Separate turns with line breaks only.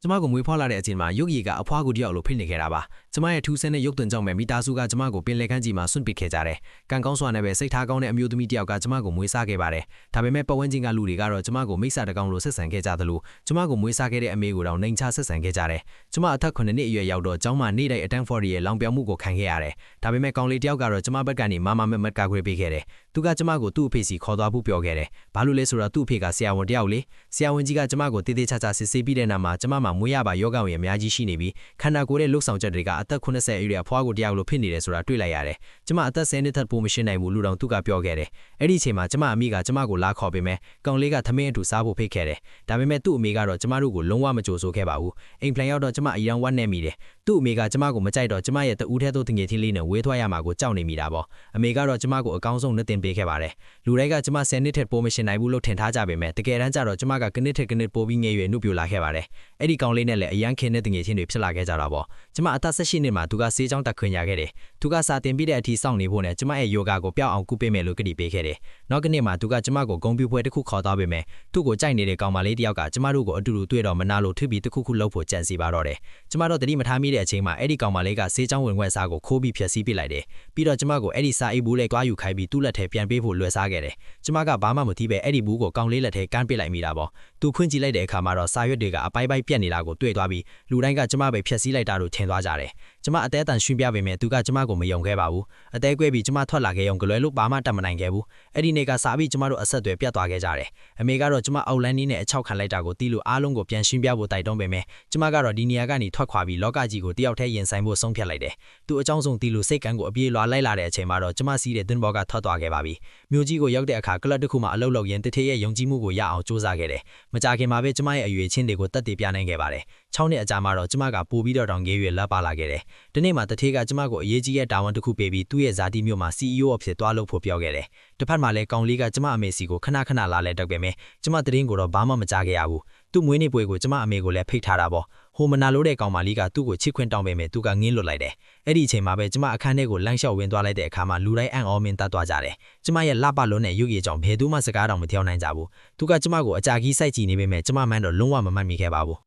ကျမကိုမွေးဖွားလာတဲ့အချိန်မှာရုပ်ရည်ကအဖွားကိုတယောက်လိုဖိနေခဲ့တာပါကျမရဲ့ထူးဆန်းတဲ့ရုပ်သွင်းကြောင့်ပဲမိသားစုကကျမကိုပင်လယ်ကမ်းခြေမှာဆွန့်ပစ်ခဲ့ကြတယ်ကံကောင်းစွာနဲ့ပဲစိတ်ထားကောင်းတဲ့အမျိုးသမီးတယောက်ကကျမကိုမွေးစားခဲ့ပါတယ်ဒါပေမဲ့ပတ်ဝန်းကျင်ကလူတွေကတော့ကျမကိုမိစ္ဆာတကောင်လိုဆက်ဆံခဲ့ကြသလိုကျမကိုမွေးစားခဲ့တဲ့အမေကိုတောင်နှိမ်ချဆက်ဆံခဲ့ကြတယ်ကျမအသက်9နှစ်အရွယ်ရောက်တော့ကျောင်းမှာနေ့တိုင်းအတန်းဖော်ရီရဲ့လောင်ပြောင်မှုကိုခံခဲ့ရတယ်ဒါပေမဲ့ကောင်လေးတယောက်ကတော့ကျမဘက်ကနေမမမတ်ကာခွေပေးခဲ့တယ်သူကကျမကိုသူ့အဖေစီခေါ်သွားဖို့ပြောခဲ့တယ်ဘာလို့လဲဆိုတော့သူ့အဖေကဆရာဝန်တယောက်လေဆရာဝန်ကြီးကကျမကိုတေးသေးချာချာစစ်ဆေးပြီးတဲ့နောက်မှာကျမမှာမွေးရပါယောဂဝင်အများကြီးရှိနေပြီးခန္ဓာကိုယ်ရဲ့လှုပ်ဆောင်ချက်တွေကအသက်80အရွယ်အဖွားကိုတယောက်လိုဖြစ်နေတယ်ဆိုတာတွေ့လိုက်ရတယ်ကျမအသက်10နှစ်ထက်ပိုမရှိနိုင်ဘူးလူတော်သူကပြောခဲ့တယ်အဲ့ဒီအချိန်မှာကျမအမိကကျမကိုလာခေါ်ပေးမယ်ကောင်လေးကသမင်းအတူစားဖို့ဖိတ်ခဲ့တယ်ဒါပေမဲ့သူ့အမေကတော့ကျမတို့ကိုလုံးဝမကြိုဆိုခဲ့ပါဘူးအိမ်ပလန်ရောက်တော့ကျမအရန်ဝတ်နေမိတယ်သူ့အမေကကျမကိုမကြိုက်တော့ကျမရဲ့တူးထဲသို့တငယ်ချင်းလေးနဲ့ဝေးထွက်ရမှာကိုကြောက်နေမိတာပေါ့အမေကတော့ကျမကိုအကောင်းဆုံးနှက်တင်ပေးခဲ့ပါတယ်လူတိုင်းကကျမ10နှစ်ထက်ပိုမရှိနိုင်ဘူးလို့ထင်ထားကြပေမဲ့တကယ်တမ်းကျတော့ကျမကကနစ်ထက်ကနစ်ပိုပြီးငယ်ရွယ်နှုတ်ပြလာခဲ့ပါတယ်အဲ့ဒီကောင်လေးနဲ့လည်းအရန်ခင်တဲ့တငယ်ချင်းတွေဖြစ်လာခဲ့ကြတာပေါ့ကျမအသက်18နှစ်မှာသူကဆေးချောင်းတက်ခွင့်ရခဲ့တယ်သူကစာတင်ပြီးတဲ့အထိစောင့်နေဖို့နဲ့ကျမရဲ့ယောဂကိုပျောက်အောင်ကုပေးမယ်လို့ကတိပေးခဲ့တယ်နောက်ကနေ့မှာသူကကျမကိုဂုံပြူပွဲတစ်ခုခေါ်သွားပေမဲ့သူ့ကိုကြိုက်နေတဲ့ကောင်မလေးတယောက်ကကျမတို့ကိုအတူတူတွေ့တော့မနာလို့ထပ်ပြီးတစ်ခုခုလုပ်ဖို့ကြံစီပါတော့တယ်ကျမတို့တတိမထားမိတဲ့အချိန်မှာအဲ့ဒီကောင်မလေးကဆေးချောင်းဝင်ခွက်စားကိုခိုးပြီးဖျက်ဆီးပစ်လိုက်တယ်ပြီးတော့ကျမကိုအဲ့ဒီစာအိတ်ဘူးလေးတွားယူခိုင်းပြီးသူ့လက်ထဲပြန်ပေးဖို့လွယ်စားခဲ့တယ်ကျမကဘာမှမသိပဲအဲ့ဒီဘူးကိုကောင်လေးလက်ထဲကမ်းပစ်လိုက်မိတာပေါ့သူခွင့်ကြည့်လိုက်တဲ့အခါမှာတော့စာရွက်တွေကအပိုင်ပိုင်ပြက်နေတာကိုတွေ့သွားပြီးလူတိုင်းကကျမပဲဖျက်ဆီးလိုက်တာလို့ထင်သွားကြတယ်ကျမအသေးအတန်ရှင်းပြပေမဲ့သူကကျမကိုမယုံခဲ့ပါဘူးအသေးကွဲပြီးကျမထွက်လာခဲ့ရုံကလွယ်လို့ဘာမှတတ်မနိုင်ခဲ့ဘူးအဲ့ဒီနေ့ကစားပြီးကျမတို့အဆက်တွေပြတ်သွားခဲ့ကြတယ်အမေကတော့ကျမအောက်လန်းနီးနဲ့အချောက်ခံလိုက်တာကိုတီးလို့အားလုံးကိုပြန်ရှင်းပြဖို့တိုက်တွန်းပေမဲ့ကျမကတော့ဒီနေရာကနေထွက်ခွာပြီးလောကကြီးကိုတယောက်တည်းရင်ဆိုင်ဖို့ဆုံးဖြတ်လိုက်တယ်သူအကြောင်းဆုံးတီးလို့စိတ်ကန်းကိုအပြေးလွာလိုက်လာတဲ့အချိန်မှာတော့ကျမစီးတဲ့သင်္ဘောကထွက်သွားခဲ့ပါပြီမြို့ကြီးကိုရောက်တဲ့အခါကလပ်တစ်ခုမှအလုပ်လုပ်ရင်တထေးရဲ့ယုံကြည်မှုကိုရအောင်စူးစမ်းခဲ့တယ်မကြခင်မှာပဲကျမရဲ့အရွယ်ချင်းတွေကိုတတ်တည်ပြနိုင်ခဲ့ပါတယ်6နှစ်အကြာမှာတော့ကျမကပို့ပြီးတော့တောင်ငယ်ရွယ်လက်ပါလာခဲ့တယ်ဒီနေ့မှာတထေးကကျမကိုအရေးကြီးရဲ့တာဝန်တစ်ခုပေးပြီးသူ့ရဲ့ဇာတိမြို့မှာ CEO အဖြစ်သွားလုပ်ဖို့ပြောခဲ့တယ်တစ်ဖက်မှာလည်းကောင်လေးကကျမအမေစီကိုခဏလာလဲတက်ပေမဲ့ကျမတရင်ကိုတော့ဘာမှမကြားခဲ့ရဘူးသူ့မွေးနေ့ပွဲကိုကျမအမေကိုလည်းဖိတ်ထားတာပေါ့ဟိုမနာလို့တဲ့ကောင်မလေးကသူ့ကိုချစ်ခွင့်တောင်းပေမဲ့သူကငင်းလွတ်လိုက်တယ်အဲ့ဒီအချိန်မှာပဲကျမအခန်းထဲကိုလမ်းလျှောက်ဝင်သွားလိုက်တဲ့အခါမှာလူတိုင်းအံ့ဩမင်းတတ်သွားကြတယ်ကျမရဲ့လှပလွန်းတဲ့ရုပ်ရည်ကြောင့်ဘယ်သူမှစကားတောင်မပြောနိုင်ကြဘူးသူကကျမကိုအကြာကြီးစိုက်ကြည့်နေပေမဲ့ကျမမှန်းတော့လုံးဝမမှတ်မိခဲ့ပါဘူး